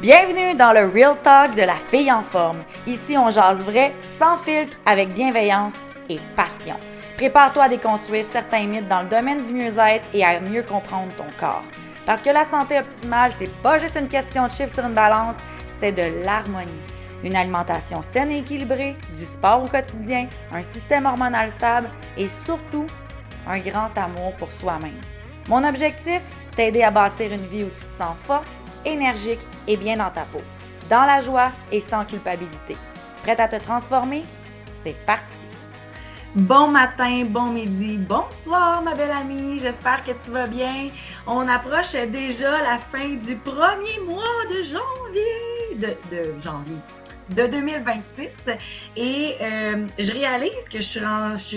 Bienvenue dans le Real Talk de la fille en forme. Ici, on jase vrai, sans filtre, avec bienveillance et passion. Prépare-toi à déconstruire certains mythes dans le domaine du mieux-être et à mieux comprendre ton corps. Parce que la santé optimale, c'est pas juste une question de chiffres sur une balance, c'est de l'harmonie. Une alimentation saine et équilibrée, du sport au quotidien, un système hormonal stable et surtout, un grand amour pour soi-même. Mon objectif, t'aider à bâtir une vie où tu te sens forte, énergique et bien dans ta peau, dans la joie et sans culpabilité. Prête à te transformer? C'est parti! Bon matin, bon midi, bonsoir ma belle amie, j'espère que tu vas bien. On approche déjà la fin du premier mois de janvier, de 2026 et je réalise que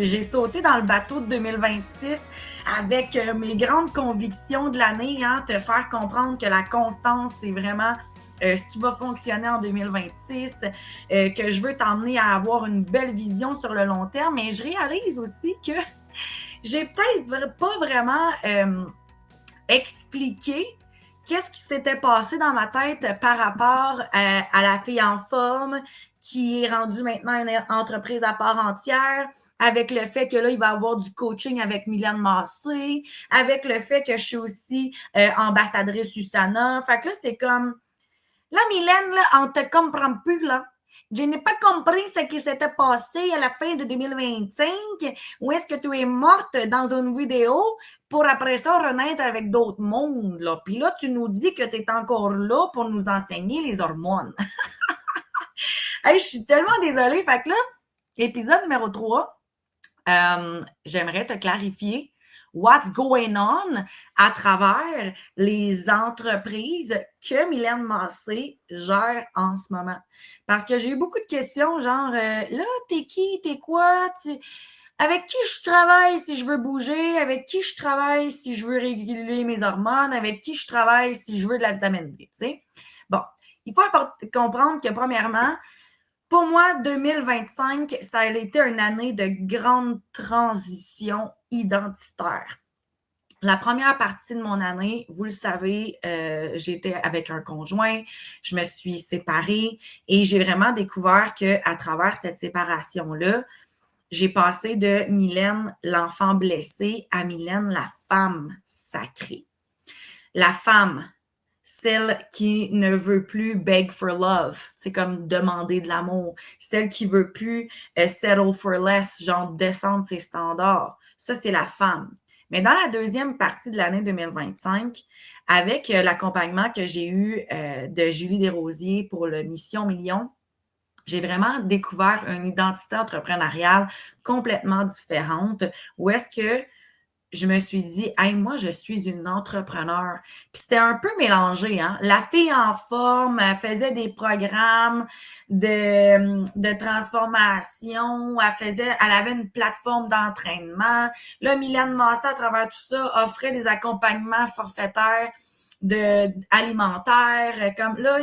j'ai sauté dans le bateau de 2026 avec mes grandes convictions de l'année, te faire comprendre que la constance, c'est vraiment ce qui va fonctionner en 2026, que je veux t'emmener à avoir une belle vision sur le long terme, mais je réalise aussi que j'ai peut-être pas vraiment expliqué qu'est-ce qui s'était passé dans ma tête par rapport à la fille en forme qui est rendue maintenant une entreprise à part entière, avec le fait que là, il va y avoir du coaching avec Mylène Massé, avec le fait que je suis aussi ambassadrice USANA. Fait que là, c'est comme, là, Mylène, là, on te comprend plus, là. Je n'ai pas compris ce qui s'était passé à la fin de 2025, où est-ce que tu es morte dans une vidéo pour après ça renaître avec d'autres mondes, là. Puis là, tu nous dis que tu es encore là pour nous enseigner les hormones. Hey, je suis tellement désolée. Fait que là, épisode numéro 3, j'aimerais te clarifier what's going on à travers les entreprises que Mylène Massé gère en ce moment. Parce que j'ai eu beaucoup de questions, genre, là, t'es qui, t'es quoi, avec qui je travaille si je veux bouger, avec qui je travaille si je veux réguler mes hormones, avec qui je travaille si je veux de la vitamine D, tu sais. Bon, il faut comprendre que premièrement, pour moi, 2025, ça a été une année de grande transition identitaire. La première partie de mon année, vous le savez, j'étais avec un conjoint, je me suis séparée et j'ai vraiment découvert qu'à travers cette séparation-là, j'ai passé de Mylène, l'enfant blessé, à Mylène, la femme sacrée. La femme, celle qui ne veut plus beg for love, c'est comme demander de l'amour. Celle qui veut plus settle for less, genre descendre ses standards. Ça, c'est la femme. Mais dans la deuxième partie de l'année 2025, avec l'accompagnement que j'ai eu de Julie Desrosiers pour le Mission Million, j'ai vraiment découvert une identité entrepreneuriale complètement différente où est-ce que je me suis dit, hey, moi, je suis une entrepreneur. Puis c'était un peu mélangé, hein. La fille en forme, elle faisait des programmes de transformation, elle avait une plateforme d'entraînement. Là, Mylène Massé, à travers tout ça, offrait des accompagnements forfaitaires alimentaires. Comme là,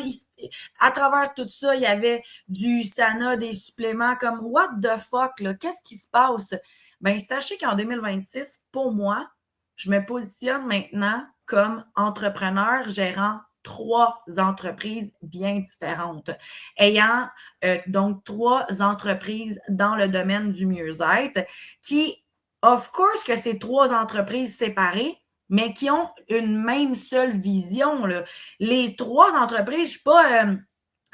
à travers tout ça, il y avait du SANA, des suppléments comme what the fuck, là, qu'est-ce qui se passe? Ben, sachez qu'en 2026, pour moi, je me positionne maintenant comme entrepreneur gérant 3 entreprises bien différentes, ayant donc 3 entreprises dans le domaine du mieux-être qui, of course, que ces 3 entreprises séparées, mais qui ont une même seule vision, là. Les 3 entreprises, je ne suis pas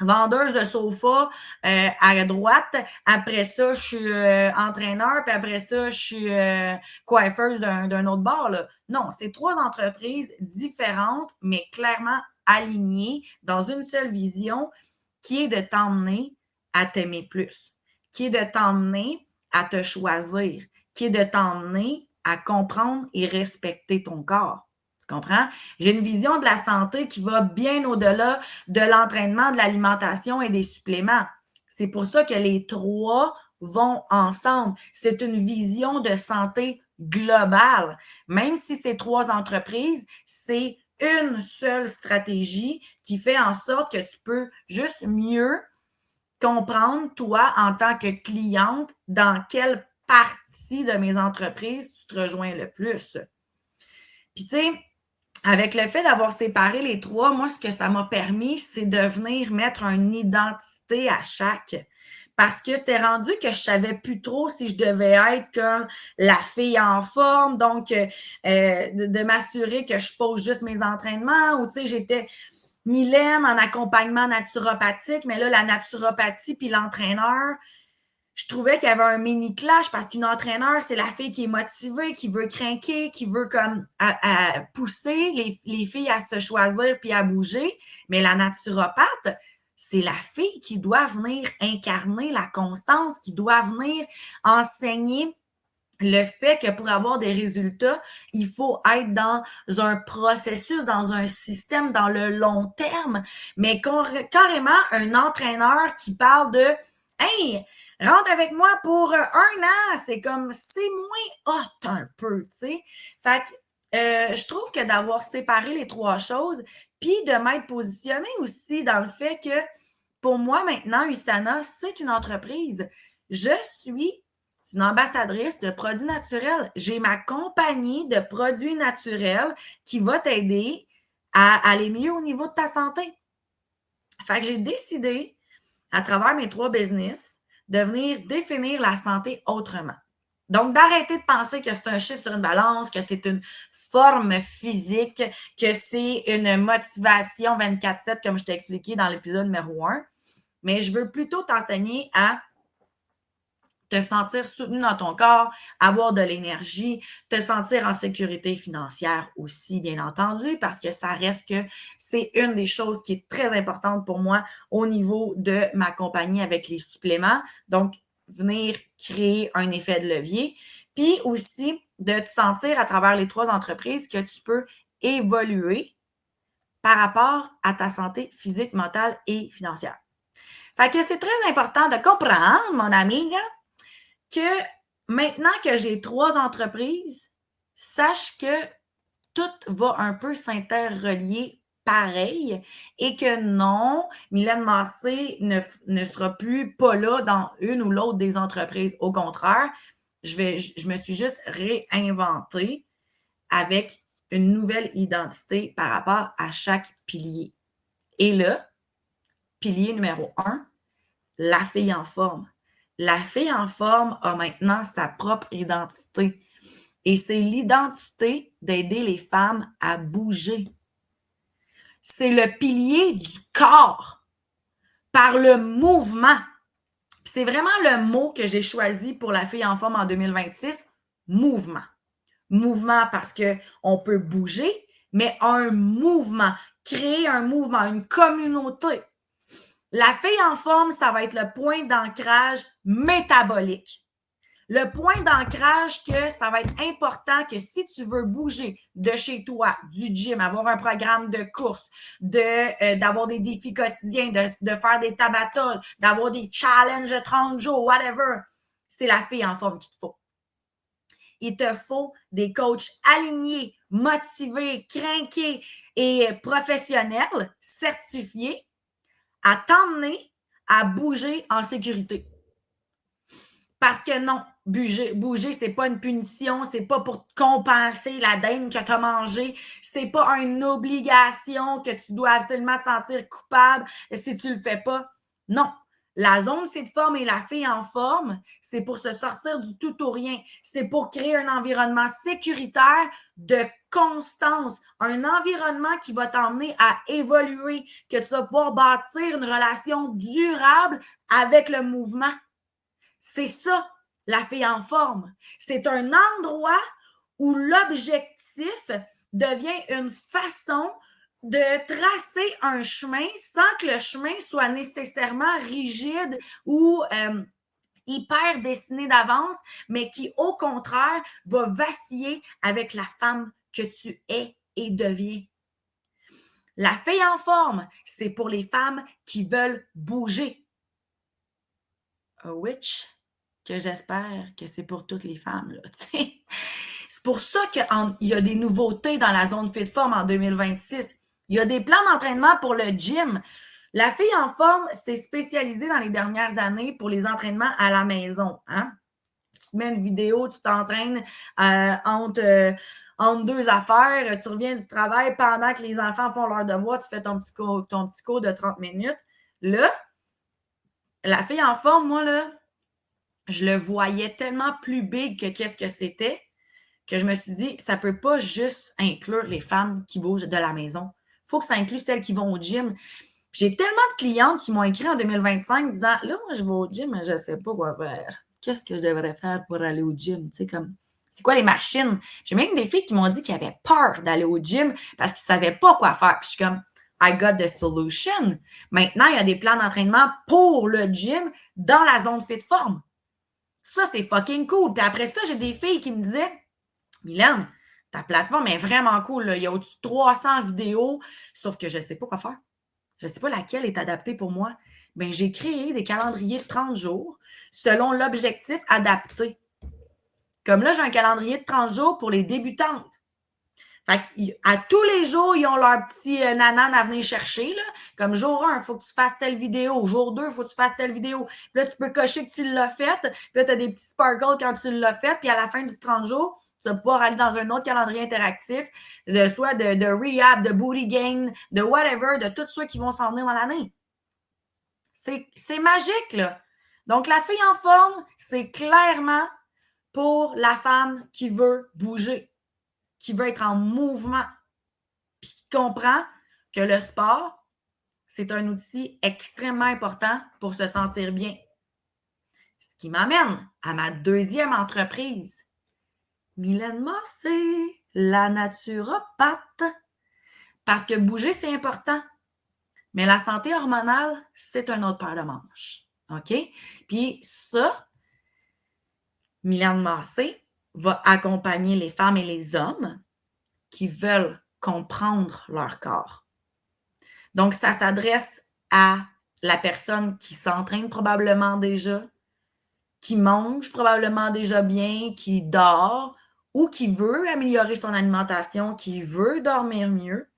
vendeuse de sofa à droite. Après ça, je suis entraîneur. Puis après ça, je suis coiffeuse d'un autre bar. Là. Non, c'est 3 entreprises différentes, mais clairement alignées dans une seule vision qui est de t'emmener à t'aimer plus, qui est de t'emmener à te choisir, qui est de t'emmener à comprendre et respecter ton corps. Tu comprends? J'ai une vision de la santé qui va bien au-delà de l'entraînement, de l'alimentation et des suppléments. C'est pour ça que les 3 vont ensemble. C'est une vision de santé globale. Même si c'est 3 entreprises, c'est une seule stratégie qui fait en sorte que tu peux juste mieux comprendre, toi, en tant que cliente, dans quelle partie de mes entreprises tu te rejoins le plus. Puis, tu sais, avec le fait d'avoir séparé les trois, moi, ce que ça m'a permis, c'est de venir mettre une identité à chaque. Parce que c'était rendu que je savais plus trop si je devais être comme la fille en forme, donc de m'assurer que je pose juste mes entraînements, ou tu sais, j'étais Mylène en accompagnement naturopathique, mais là, la naturopathie puis l'entraîneur, je trouvais qu'il y avait un mini clash parce qu'une entraîneur, c'est la fille qui est motivée, qui veut craquer, qui veut comme à pousser les filles à se choisir puis à bouger. Mais la naturopathe, c'est la fille qui doit venir incarner la constance, qui doit venir enseigner le fait que pour avoir des résultats, il faut être dans un processus, dans un système, dans le long terme, mais carrément un entraîneur qui parle de Hey, rentre avec moi pour 1 an, c'est comme c'est moins hot un peu, tu sais. Fait que je trouve que d'avoir séparé les trois choses, puis de m'être positionnée aussi dans le fait que pour moi maintenant, USANA, c'est une entreprise. Je suis une ambassadrice de produits naturels. J'ai ma compagnie de produits naturels qui va t'aider à aller mieux au niveau de ta santé. Fait que j'ai décidé, à travers mes 3 business, de venir définir la santé autrement. Donc, d'arrêter de penser que c'est un chiffre sur une balance, que c'est une forme physique, que c'est une motivation 24/7, comme je t'ai expliqué dans l'épisode numéro 1. Mais je veux plutôt t'enseigner à te sentir soutenu dans ton corps, avoir de l'énergie, te sentir en sécurité financière aussi, bien entendu, parce que ça reste que c'est une des choses qui est très importante pour moi au niveau de ma compagnie avec les suppléments. Donc, venir créer un effet de levier. Puis aussi, de te sentir à travers les 3 entreprises que tu peux évoluer par rapport à ta santé physique, mentale et financière. Fait que c'est très important de comprendre, mon ami, que maintenant que j'ai 3 entreprises, sache que tout va un peu s'interrelier pareil et que non, Mylène Massé ne sera plus pas là dans une ou l'autre des entreprises. Au contraire, je me suis juste réinventée avec une nouvelle identité par rapport à chaque pilier. Et là, pilier numéro 1, la fille en forme. La fille en forme a maintenant sa propre identité. Et c'est l'identité d'aider les femmes à bouger. C'est le pilier du corps par le mouvement. C'est vraiment le mot que j'ai choisi pour la fille en forme en 2026, mouvement. Mouvement parce qu'on peut bouger, mais un mouvement, créer un mouvement, une communauté. La fille en forme, ça va être le point d'ancrage métabolique. Le point d'ancrage que ça va être important que si tu veux bouger de chez toi, du gym, avoir un programme de course, d'avoir des défis quotidiens, de faire des tabatoles, d'avoir des challenges de 30 jours, whatever, c'est la fille en forme qu'il te faut. Il te faut des coachs alignés, motivés, craqués et professionnels, certifiés, à t'emmener à bouger en sécurité. Parce que non, bouger, c'est pas une punition, c'est pas pour compenser la dinde que tu as mangée, c'est pas une obligation que tu dois absolument te sentir coupable si tu le fais pas. Non. La zone fit forme et la fille en forme, c'est pour se sortir du tout ou rien. C'est pour créer un environnement sécuritaire de constance, un environnement qui va t'emmener à évoluer, que tu vas pouvoir bâtir une relation durable avec le mouvement. C'est ça, la fille en forme. C'est un endroit où l'objectif devient une façon de tracer un chemin sans que le chemin soit nécessairement rigide ou hyper dessiné d'avance, mais qui, au contraire, va vaciller avec la femme que tu es et deviens. La fille en forme, c'est pour les femmes qui veulent bouger. A witch, que j'espère que c'est pour toutes les femmes, là, tu sais. C'est pour ça qu'il y a des nouveautés dans la zone fit forme en 2026. Il y a des plans d'entraînement pour le gym. La fille en forme s'est spécialisée dans les dernières années pour les entraînements à la maison. Hein? Tu te mets une vidéo, tu t'entraînes entre deux affaires, tu reviens du travail pendant que les enfants font leurs devoirs, tu fais ton petit cours de 30 minutes. Là, la fille en forme, moi, là, je le voyais tellement plus big que qu'est-ce que c'était que je me suis dit, ça peut pas juste inclure les femmes qui bougent de la maison. Il faut que ça inclue celles qui vont au gym. J'ai tellement de clientes qui m'ont écrit en 2025 disant, là, moi, je vais au gym, mais je sais pas quoi faire. Qu'est-ce que je devrais faire pour aller au gym? Tu sais, comme, c'est quoi les machines? J'ai même des filles qui m'ont dit qu'ils avaient peur d'aller au gym parce qu'ils savaient pas quoi faire. Puis je suis comme, I got the solution. Maintenant, il y a des plans d'entraînement pour le gym dans la zone fit forme. Ça, c'est fucking cool. Puis après ça, j'ai des filles qui me disaient, Mylène, ta plateforme est vraiment cool. Là. Il y a au-dessus de 300 vidéos, sauf que je ne sais pas quoi faire. Je ne sais pas laquelle est adaptée pour moi. Bien, j'ai créé des calendriers de 30 jours selon l'objectif adapté. Comme là, j'ai un calendrier de 30 jours pour les débutantes. Fait à tous les jours, ils ont leur petit nanan à venir chercher. Là. Comme jour 1, il faut que tu fasses telle vidéo. Jour 2, il faut que tu fasses telle vidéo. Puis là, tu peux cocher que tu l'as faite. Puis là, tu as des petits sparkles quand tu l'as faite. Puis à la fin du 30 jours, tu vas pouvoir aller dans un autre calendrier interactif, soit de rehab, de booty gain, de whatever, de tous ceux qui vont s'en venir dans l'année. C'est magique, là. Donc, la fille en forme, c'est clairement pour la femme qui veut bouger, qui veut être en mouvement, puis qui comprend que le sport, c'est un outil extrêmement important pour se sentir bien. Ce qui m'amène à ma deuxième entreprise. Mylène Massé, la naturopathe. Parce que bouger, c'est important. Mais la santé hormonale, c'est un autre paire de manches. OK? Puis ça, Mylène Massé va accompagner les femmes et les hommes qui veulent comprendre leur corps. Donc, ça s'adresse à la personne qui s'entraîne probablement déjà, qui mange probablement déjà bien, qui dort ou qui veut améliorer son alimentation, qui veut dormir mieux,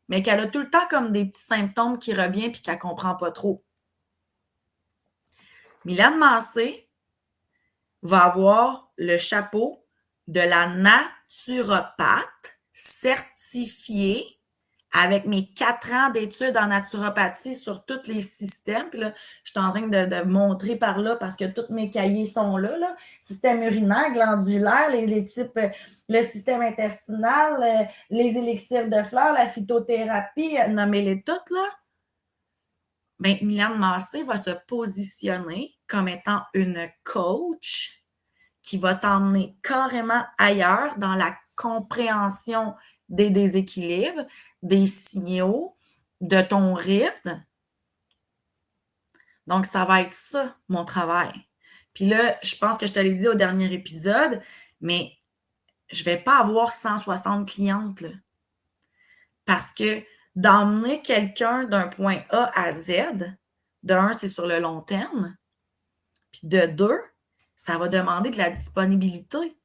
mais qu'elle a tout le temps comme des petits symptômes qui reviennent puis qu'elle ne comprend pas trop. Mylène Massé va avoir le chapeau de la naturopathe certifiée avec mes 4 ans d'études en naturopathie sur tous les systèmes. Puis là, je suis en train de montrer par là parce que tous mes cahiers sont là. Là. Système urinaire, glandulaire, les types, le système intestinal, les élixirs de fleurs, la phytothérapie, nommez-les toutes, là. Bien, Mylène Massé va se positionner comme étant une coach qui va t'emmener carrément ailleurs dans la compréhension des déséquilibres, des signaux, de ton rythme. Donc, ça va être ça, mon travail. Puis là, je pense que je te l'ai dit au dernier épisode, mais je ne vais pas avoir 160 clientes, là. Parce que d'emmener quelqu'un d'un point A à Z, de un, c'est sur le long terme, puis de deux, ça va demander de la disponibilité.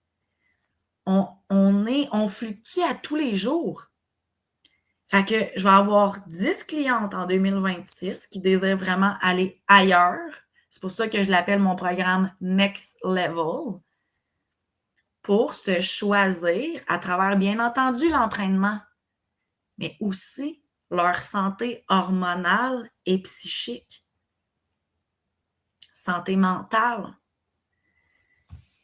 On fluctue à tous les jours. Fait que je vais avoir 10 clientes en 2026 qui désirent vraiment aller ailleurs. C'est pour ça que je l'appelle mon programme Next Level. Pour se choisir à travers, bien entendu, l'entraînement, mais aussi leur santé hormonale et psychique. Santé mentale.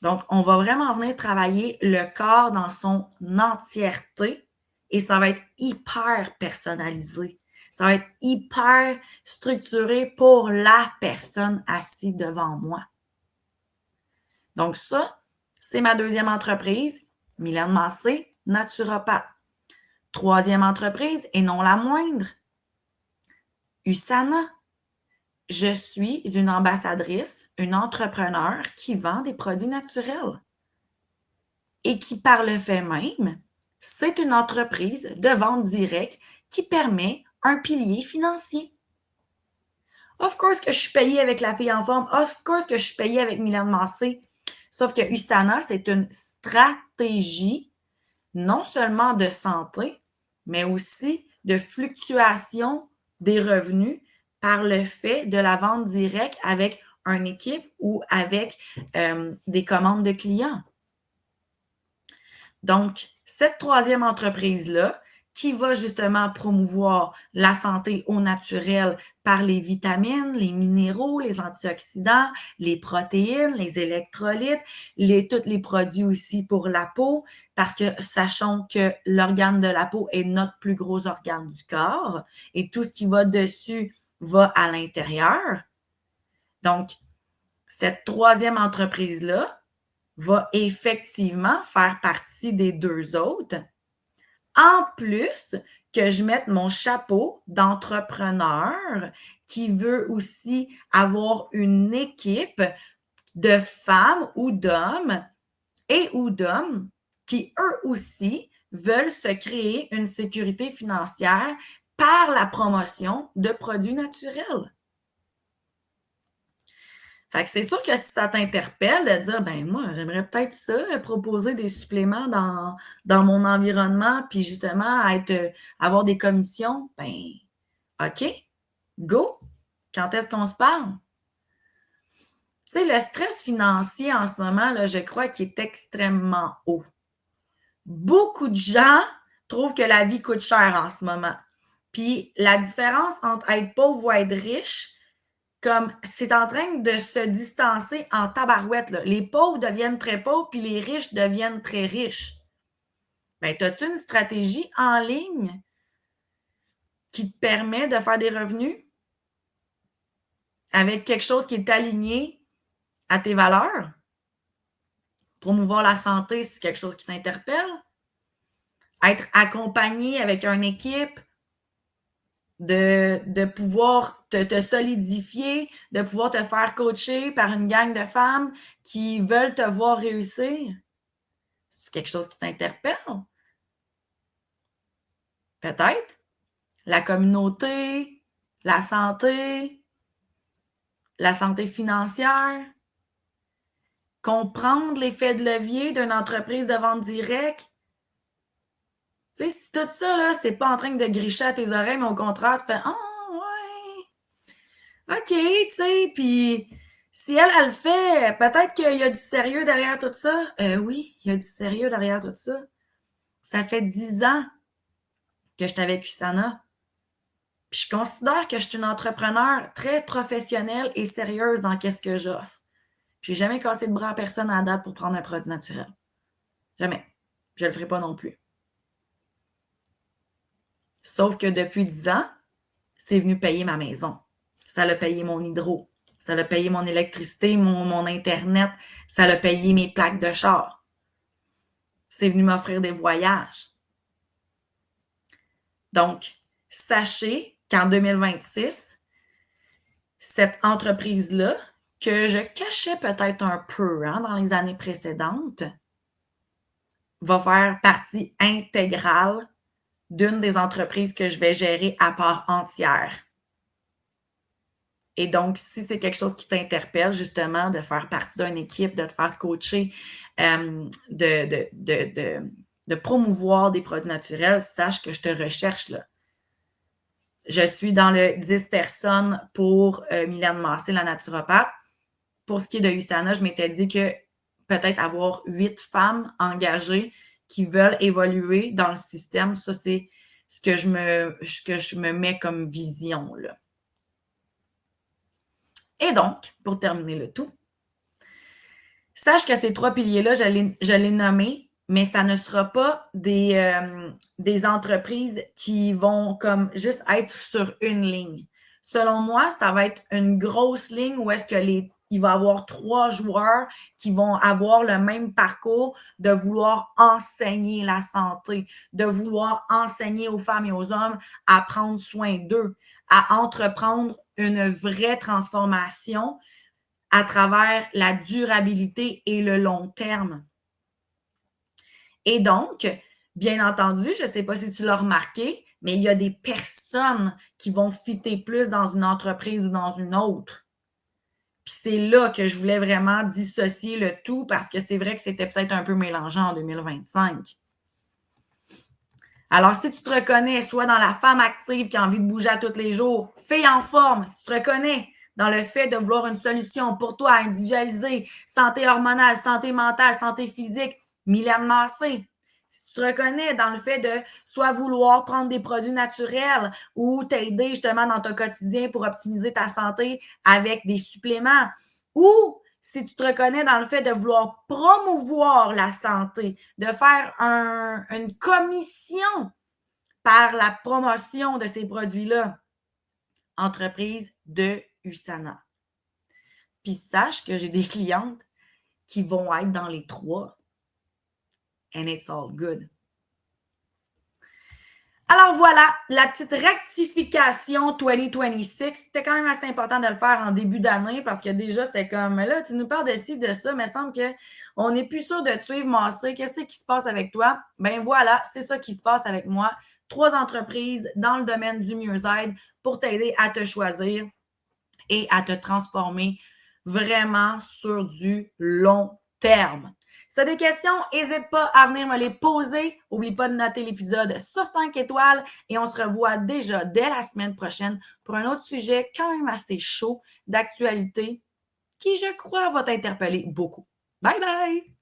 Donc, on va vraiment venir travailler le corps dans son entièreté et ça va être hyper personnalisé. Ça va être hyper structuré pour la personne assise devant moi. Donc ça, c'est ma deuxième entreprise, Mylène Massé, naturopathe. Troisième entreprise, et non la moindre, USANA. Je suis une ambassadrice, une entrepreneur qui vend des produits naturels et qui, par le fait même, c'est une entreprise de vente directe qui permet un pilier financier. Of course que je suis payée avec la fille en forme. Of course que je suis payée avec Mylène Massé. Sauf que USANA, c'est une stratégie non seulement de santé, mais aussi de fluctuation des revenus par le fait de la vente directe avec une équipe ou avec des commandes de clients. Donc, cette troisième entreprise-là, qui va justement promouvoir la santé au naturel par les vitamines, les minéraux, les antioxydants, les protéines, les électrolytes, tous les produits aussi pour la peau, parce que sachons que l'organe de la peau est notre plus gros organe du corps et tout ce qui va dessus va à l'intérieur. Donc, cette troisième entreprise-là va effectivement faire partie des deux autres, en plus que je mette mon chapeau d'entrepreneur qui veut aussi avoir une équipe de femmes ou d'hommes qui, eux aussi, veulent se créer une sécurité financière par la promotion de produits naturels. Fait que c'est sûr que si ça t'interpelle de dire, ben moi, j'aimerais peut-être ça, proposer des suppléments dans mon environnement, puis justement avoir des commissions, ben OK, go! Quand est-ce qu'on se parle? Tu sais, le stress financier en ce moment, là, je crois qu'il est extrêmement haut. Beaucoup de gens trouvent que la vie coûte cher en ce moment. Puis la différence entre être pauvre ou être riche, comme c'est en train de se distancer en tabarouette, là. Les pauvres deviennent très pauvres, puis les riches deviennent très riches. Ben, as-tu une stratégie en ligne qui te permet de faire des revenus avec quelque chose qui est aligné à tes valeurs? Promouvoir la santé, c'est quelque chose qui t'interpelle. Être accompagné avec une équipe, de pouvoir te solidifier, de pouvoir te faire coacher par une gang de femmes qui veulent te voir réussir. C'est quelque chose qui t'interpelle? Peut-être. La communauté, la santé financière, comprendre l'effet de levier d'une entreprise de vente directe. Tu sais, si tout ça, là, c'est pas en train de gricher à tes oreilles, mais au contraire, tu fais « Ah, ouais, OK, tu sais, puis si elle le fait, peut-être qu'il y a du sérieux derrière tout ça. » Oui, il y a du sérieux derrière tout ça. Ça fait 10 ans que je suis avec Usana. Puis je considère que je suis une entrepreneur très professionnelle et sérieuse dans qu'est-ce que j'offre. J'ai jamais cassé de bras à personne à date pour prendre un produit naturel. Jamais. Je le ferai pas non plus. Sauf que depuis 10 ans, c'est venu payer ma maison. Ça l'a payé mon hydro. Ça l'a payé mon électricité, mon Internet. Ça l'a payé mes plaques de char. C'est venu m'offrir des voyages. Donc, sachez qu'en 2026, cette entreprise-là, que je cachais peut-être un peu dans les années précédentes, va faire partie intégrale d'une des entreprises que je vais gérer à part entière. Et donc, si c'est quelque chose qui t'interpelle, justement, de faire partie d'une équipe, de te faire coacher, de promouvoir des produits naturels, sache que je te recherche là. Je suis dans le 10 personnes pour Mylène Massé, la naturopathe. Pour ce qui est de Usana, je m'étais dit que peut-être avoir 8 femmes engagées qui veulent évoluer dans le système, ça, c'est ce que je me mets comme vision, là. Et donc, pour terminer le tout, sache que ces 3 piliers-là, je l'ai nommés, mais ça ne sera pas des entreprises qui vont comme juste être sur une ligne. Selon moi, ça va être une grosse ligne où est-ce que il va y avoir 3 joueurs qui vont avoir le même parcours de vouloir enseigner la santé, de vouloir enseigner aux femmes et aux hommes à prendre soin d'eux, à entreprendre une vraie transformation à travers la durabilité et le long terme. Et donc, bien entendu, je ne sais pas si tu l'as remarqué, mais il y a des personnes qui vont fitter plus dans une entreprise ou dans une autre. Puis c'est là que je voulais vraiment dissocier le tout parce que c'est vrai que c'était peut-être un peu mélangeant en 2025. Alors, si tu te reconnais, soit dans la femme active qui a envie de bouger à tous les jours, fille en forme, si tu te reconnais dans le fait de vouloir une solution pour toi individualisée, santé hormonale, santé mentale, santé physique, Mylène Massé. Si tu te reconnais dans le fait de soit vouloir prendre des produits naturels ou t'aider justement dans ton quotidien pour optimiser ta santé avec des suppléments, ou si tu te reconnais dans le fait de vouloir promouvoir la santé, de faire une commission par la promotion de ces produits-là, entreprise de USANA. Puis sache que j'ai des clientes qui vont être dans les trois. And it's all good. Alors voilà, la petite rectification 2026. C'était quand même assez important de le faire en début d'année parce que déjà, c'était comme, là, tu nous parles de ci, de ça, mais il semble qu'on n'est plus sûr de te suivre, Massé. Qu'est-ce qui se passe avec toi? Ben voilà, c'est ça qui se passe avec moi. 3 entreprises dans le domaine du mieux-être pour t'aider à te choisir et à te transformer vraiment sur du long terme. Si tu as des questions, n'hésite pas à venir me les poser. N'oublie pas de noter l'épisode sur 5 étoiles et on se revoit déjà dès la semaine prochaine pour un autre sujet quand même assez chaud d'actualité qui, je crois, va t'interpeller beaucoup. Bye bye!